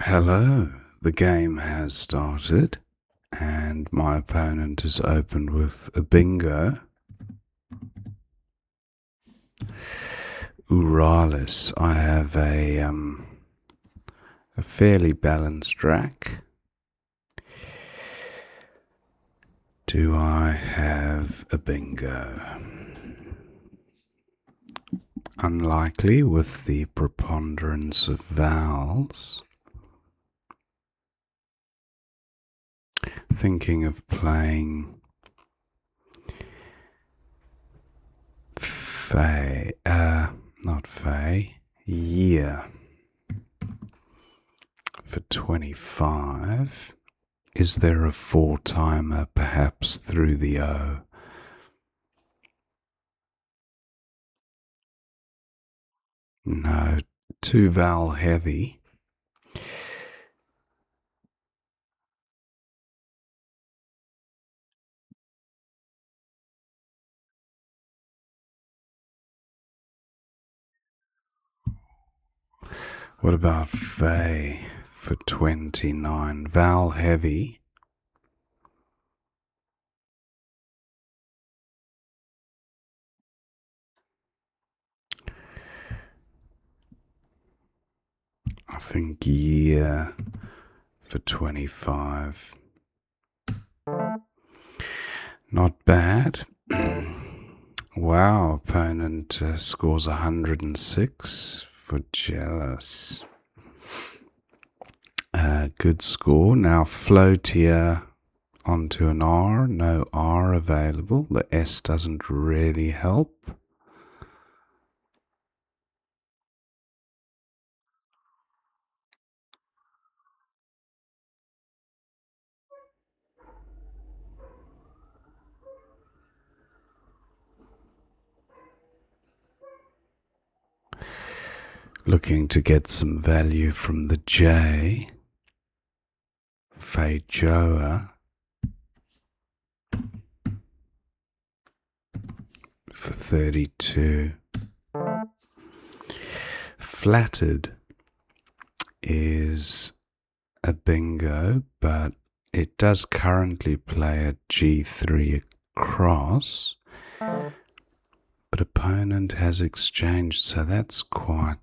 Hello, the game has started and my opponent has opened with a bingo. Uralis, I have a fairly balanced rack. Do I have a bingo? Unlikely with the preponderance of vowels. Thinking of playing year for 25. Is there a four-timer perhaps through the O? No, too vowel heavy. What about Fay for 29? Vowel heavy. I think year for 25. Not bad. Wow, opponent scores 106 for jealous. Good score. Now float here onto an R. No R available. The S doesn't really help. Looking to get some value from the J. Feijoa for 32. Flattered is a bingo, but it does currently play at G3 across. But opponent has exchanged, so that's quite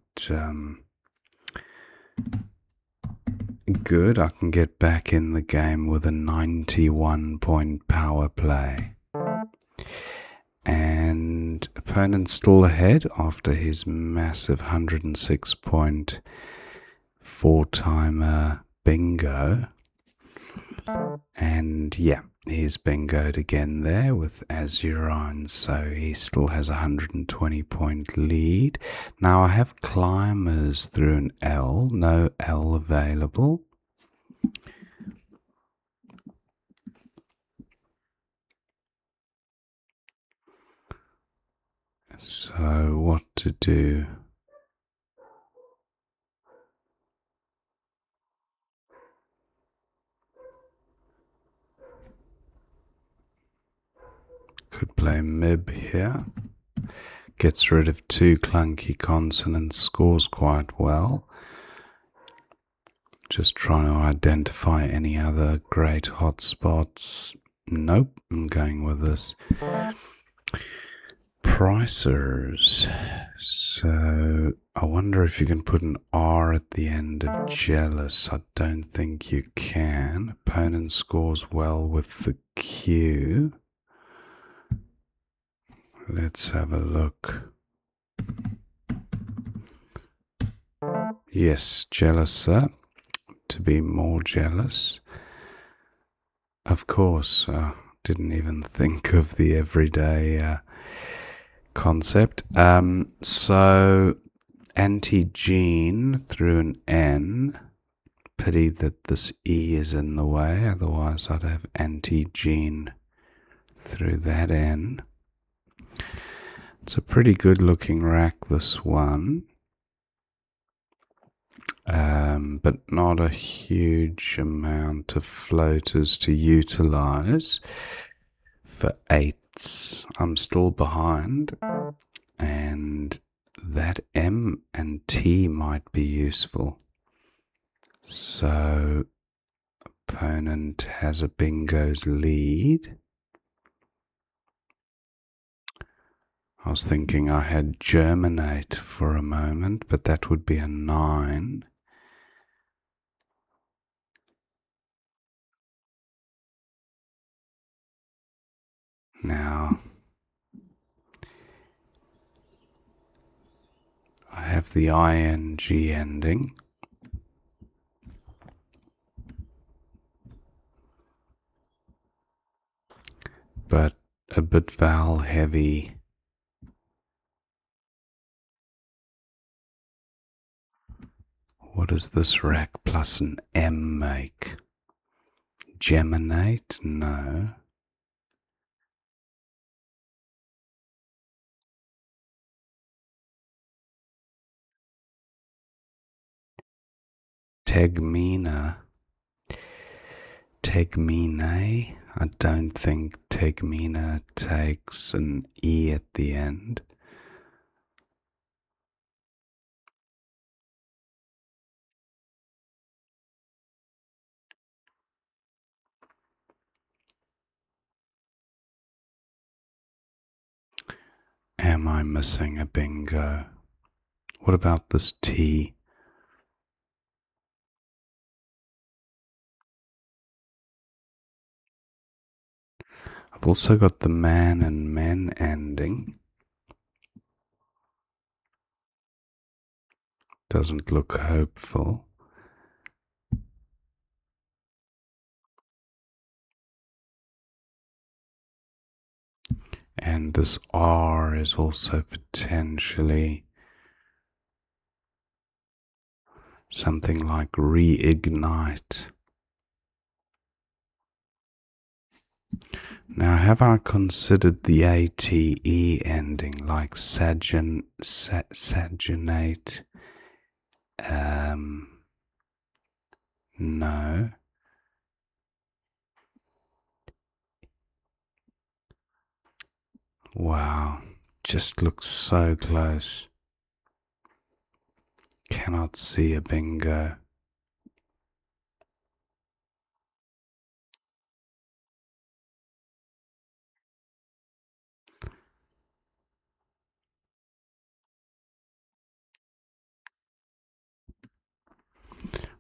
good. I can get back in the game with a 91-point power play. And opponent's still ahead after his massive 106-point four-timer bingo. And yeah, he's bingoed again there with Azurine, so he still has a 120-point lead. Now I have climbers through an L, no L available. So what to do? Could play Mib here. Gets rid of two clunky consonants, scores quite well. Just trying to identify any other great hotspots. Nope, I'm going with this. Pricers. So I wonder if you can put an R at the end of jealous. I don't think you can. Opponent scores well with the Q. Let's have a look. Yes, jealouser. To be more jealous. Of course, didn't even think of the everyday concept. So anti-gene through an N. Pity that this E is in the way, otherwise I'd have anti-gene through that N. It's a pretty good looking rack, this one. But not a huge amount of floaters to utilize for eights. I'm still behind, and that M and T might be useful. So, opponent has a bingo's lead. I was thinking I had germinate for a moment, but that would be a 9. Now, I have the ing ending. But a bit vowel heavy. What does this rack plus an M make? Geminate? No. Tegmina? Tegmine? I don't think Tegmina takes an E at the end. Am I missing a bingo? What about this T? I've also got the man and men ending. Doesn't look hopeful. And this R is also potentially something like reignite. Now, have I considered the ATE ending like saginate? No. Wow, just looks so close. Cannot see a bingo.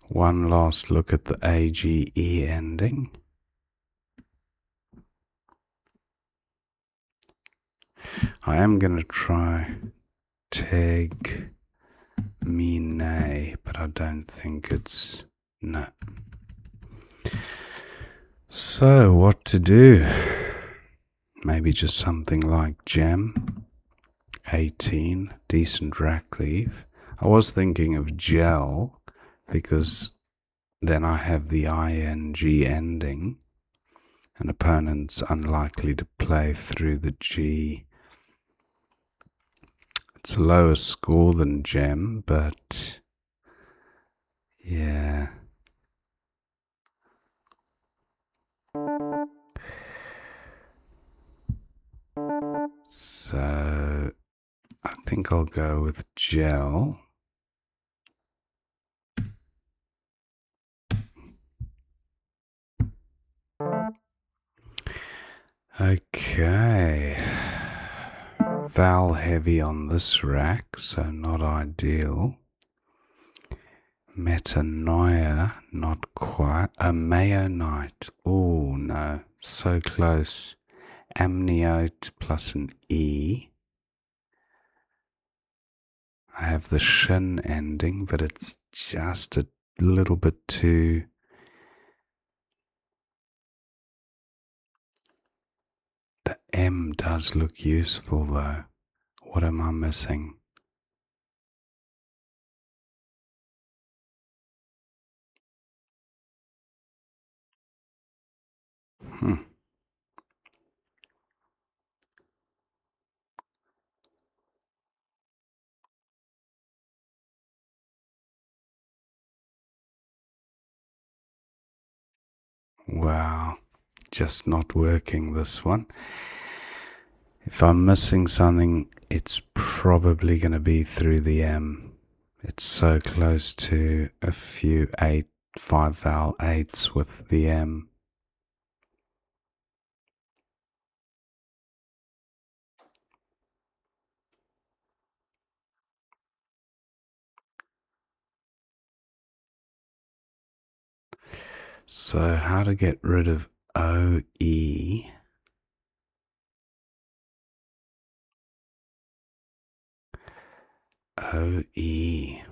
One last look at the AGE ending. I am going to try tag me nay, but I don't think it's no. So what to do? Maybe just something like gem. 18, decent rack leaf. I was thinking of gel because then I have the ing ending. An opponent's unlikely to play through the G. It's a lower score than gem, but yeah. So I think I'll go with gel. Okay. Vowel heavy on this rack, so not ideal. Metanoia, not quite. A mayonite. Oh no, so close. Amniote plus an E. I have the shin ending, but it's just a little bit too. The M does look useful though. What am I missing? Hmm. Wow, just not working this one. If I'm missing something, it's probably going to be through the M. It's so close to a few 8 5 vowel 8s with the M. So how to get rid of OE? OE.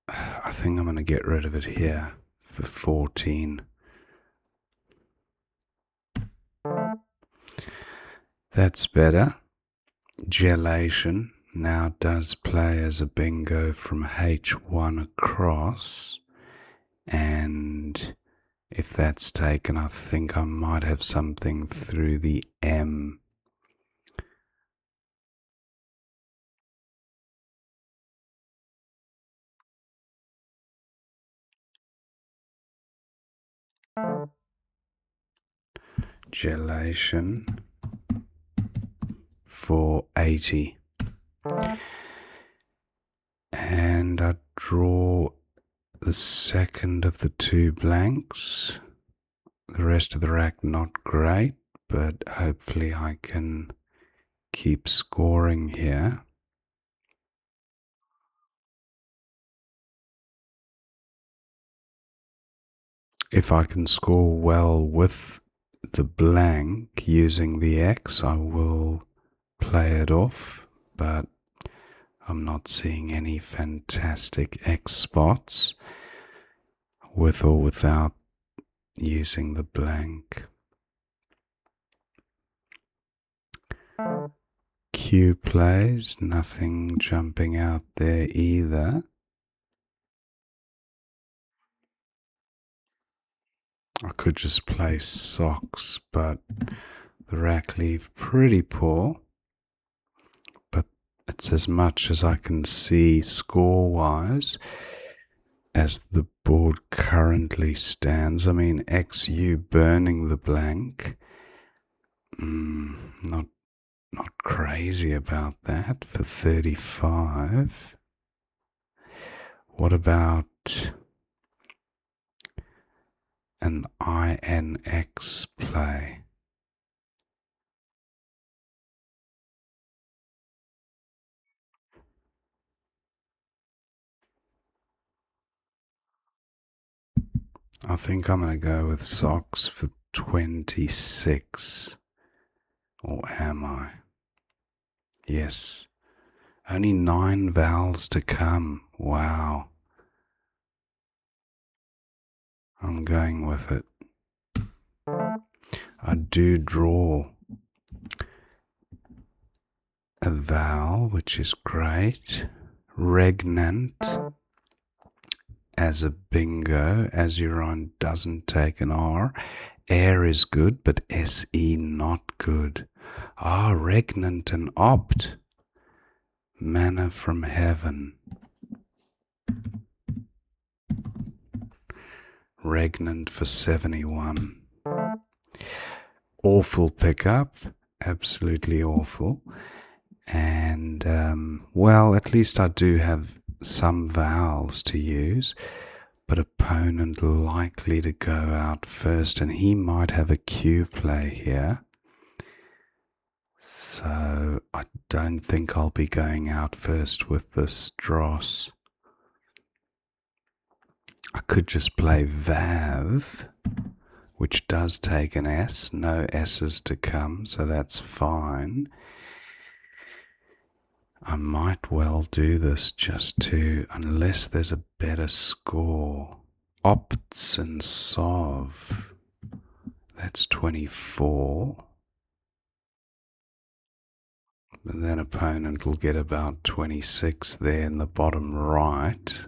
I think I'm going to get rid of it here for 14. That's better. Gelation now does play as a bingo from H1 across, and if that's taken, I think I might have something through the M. Gelation for 80. And I draw the second of the two blanks. The rest of the rack not great, but hopefully I can keep scoring here. If I can score well with the blank using the X, I will play it off, but I'm not seeing any fantastic X spots with or without using the blank. Q plays, nothing jumping out there either. I could just play socks, but the rack leave pretty poor. But it's as much as I can see score-wise as the board currently stands. I mean, XU burning the blank. Not crazy about that for 35. What about an INX play? I think I'm going to go with socks for 26. Or am I? Yes. Only 9 vowels to come. Wow. I'm going with it. I do draw a vowel, which is great. Regnant as a bingo, as you're on, doesn't take an R. Air is good, but SE not good. Regnant and opt. Manna from heaven. Regnant for 71. Awful pickup. Absolutely awful. And, well, at least I do have some vowels to use, but opponent likely to go out first, and he might have a Q play here. So I don't think I'll be going out first with this dross. I could just play Vav, which does take an S, no S's to come, so that's fine. I might well do this just to, unless there's a better score. Opts and Sov, that's 24. But then opponent will get about 26 there in the bottom right.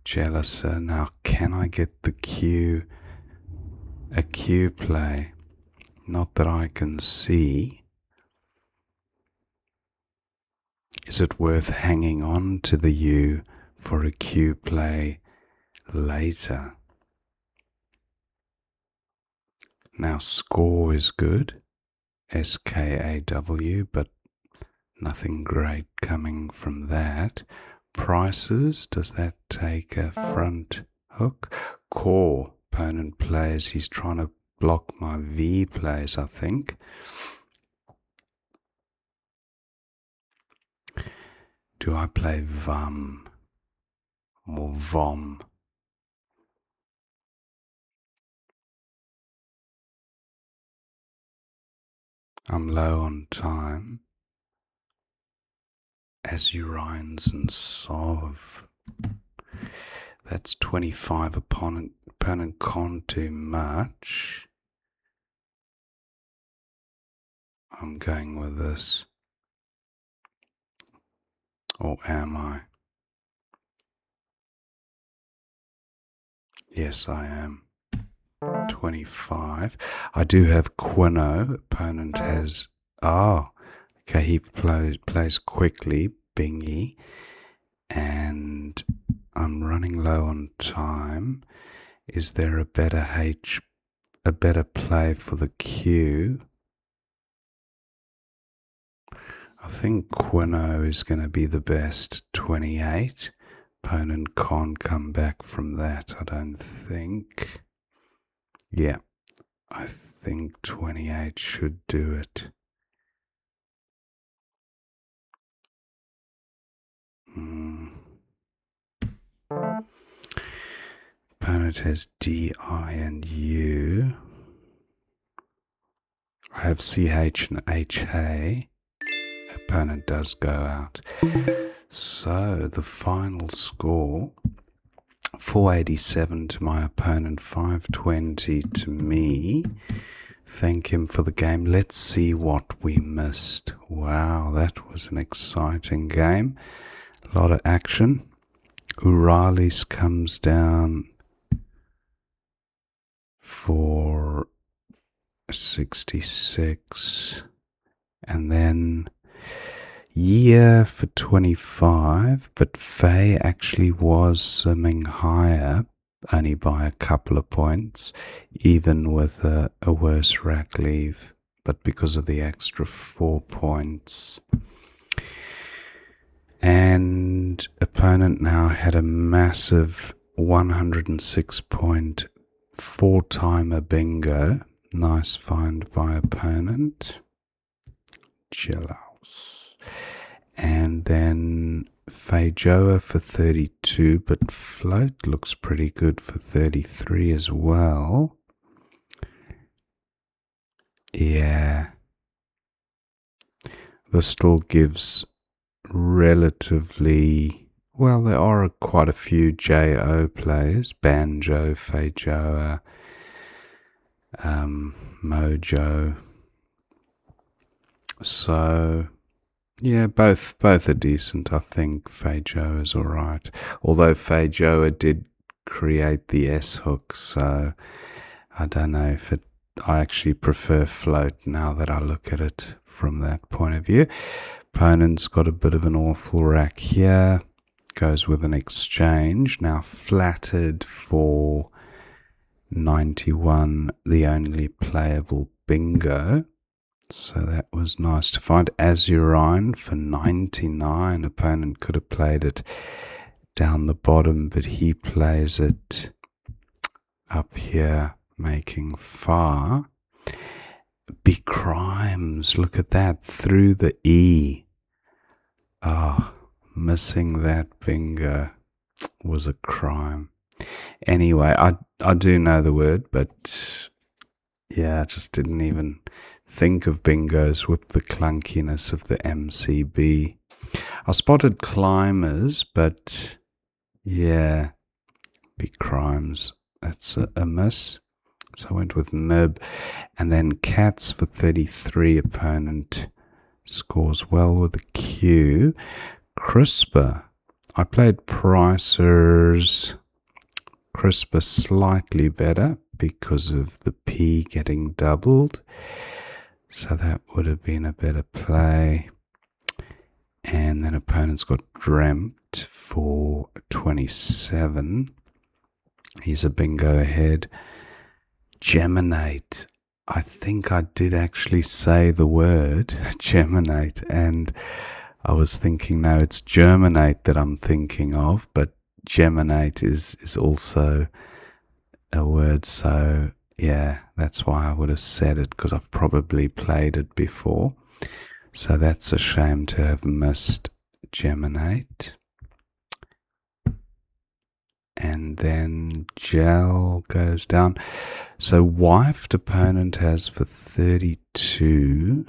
Jealouser. Now, can I get the Q, a Q play? Not that I can see. Is it worth hanging on to the U for a Q play later? Now, score is good. SKAW, but nothing great coming from that. Prices, does that take a front hook? Core, opponent plays, he's trying to block my V plays, I think. Do I play VUM or VOM? I'm low on time. Azurines and Sov. That's 25. Opponent can't do much. I'm going with this. Or am I? Yes, I am. 25. I do have Quino. Opponent has... Oh, okay, he plays quickly, Bingy. And I'm running low on time. Is there a better play for the Q? I think Quino is going to be the best. 28. Opponent can't come back from that, I don't think. Yeah, I think 28 should do it. Opponent has D, I, and U. I have CH and HA. Opponent does go out. So the final score, 487 to my opponent, 520 to me. Thank him for the game. Let's see what we missed. Wow, that was an exciting game. A lot of action. Uralis comes down for 66. And then Year for 25, but Faye actually was swimming higher, only by a couple of points, even with a worse rack leave, but because of the extra 4 points. And opponent now had a massive 106-point 4-timer bingo. Nice find by opponent. Jealous. And then Feijoa for 32, but float looks pretty good for 33 as well. Yeah. This still gives relatively... Well, there are quite a few JO players. Banjo, Feijoa, Mojo. So... yeah, both are decent. I think Feijoa is alright. Although Feijoa did create the S hook, so I don't know if I actually prefer float now that I look at it from that point of view. Opponent's got a bit of an awful rack here. Goes with an exchange. Now flattered for 91, the only playable bingo. So that was nice to find. Azurine for 99. Opponent could have played it down the bottom, but he plays it up here, making far. Big crimes. Look at that. Through the E. Ah, missing that bingo was a crime. Anyway, I do know the word, but yeah, I just didn't even think of bingos with the clunkiness of the MCB. I spotted climbers, but yeah, big crimes. That's a miss. So I went with Mib. And then cats for 33. Opponent scores well with the Q. Crisper. I played Pricers. Crisper slightly better because of the P getting doubled. So that would have been a better play. And then opponent's got Dreamt for 27. He's a bingo ahead. Geminate. I think I did actually say the word germinate, and I was thinking, no, it's germinate that I'm thinking of, but geminate is also a word. So yeah, that's why I would have said it, because I've probably played it before. So that's a shame to have missed geminate. And then gel goes down. So wifed opponent has for 32.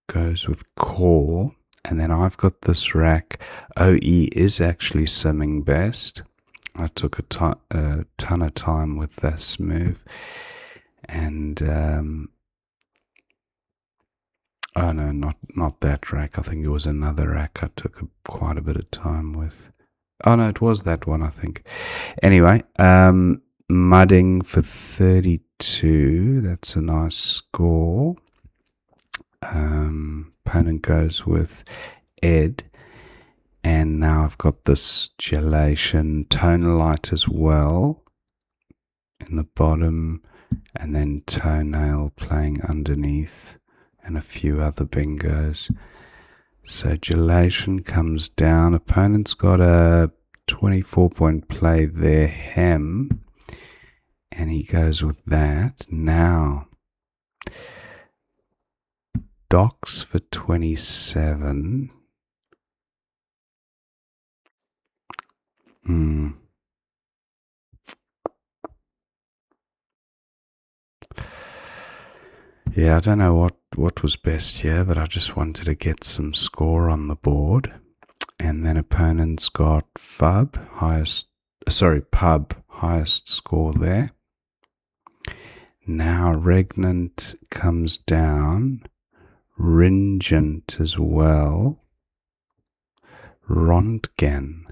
Goes with core. And then I've got this rack. OE is actually simming best. I took a ton of time with this move. And oh no, not that rack. I think it was another rack I took quite a bit of time with. Oh no, it was that one, I think. Anyway, mudding for 32. That's a nice score. Opponent goes with Ed. And now I've got this gelation tonalite as well in the bottom, and then toenail playing underneath, and a few other bingos. So gelation comes down. Opponent's got a 24-point play there, hem, and he goes with that. Now, docks for 27. Yeah, I don't know what was best here, but I just wanted to get some score on the board. And then opponent's got pub, highest score there. Now regnant comes down, ringent as well, Röntgen.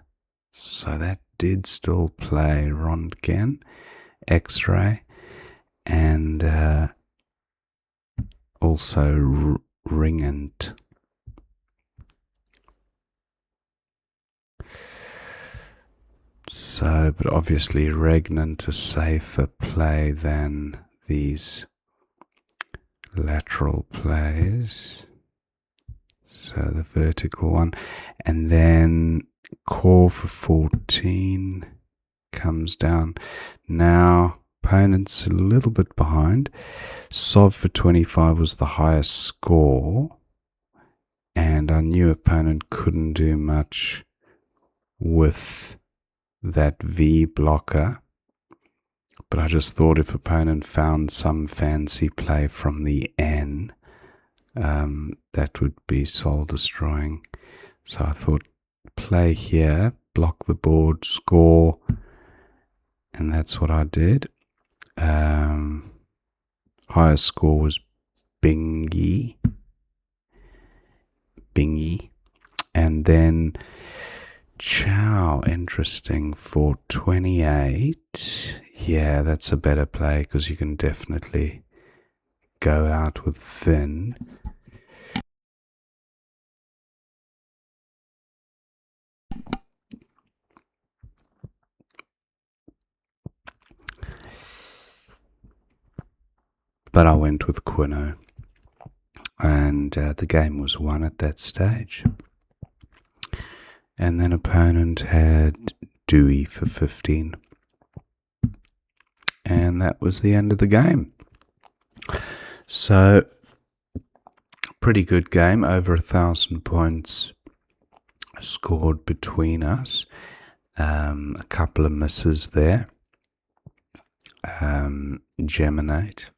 So that did still play Röntgen, X-ray, and also ringent. So, but obviously regnant a safer play than these lateral plays. So the vertical one, and then core for 14 comes down. Now opponent's a little bit behind. Sov for 25 was the highest score, and I knew opponent couldn't do much with that V blocker, but I just thought if opponent found some fancy play from the N, that would be soul destroying. So I thought play here, block the board, score, and that's what I did. Highest score was Bingy, and then Chow, interesting, for 28. Yeah, that's a better play because you can definitely go out with Finn. But I went with Quino, and the game was won at that stage. And then opponent had Dewey for 15. And that was the end of the game. So, pretty good game, over 1,000 points scored between us. A couple of misses there. Geminate.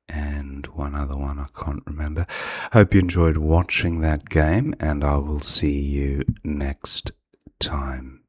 And one other one I can't remember. Hope you enjoyed watching that game, and I will see you next time.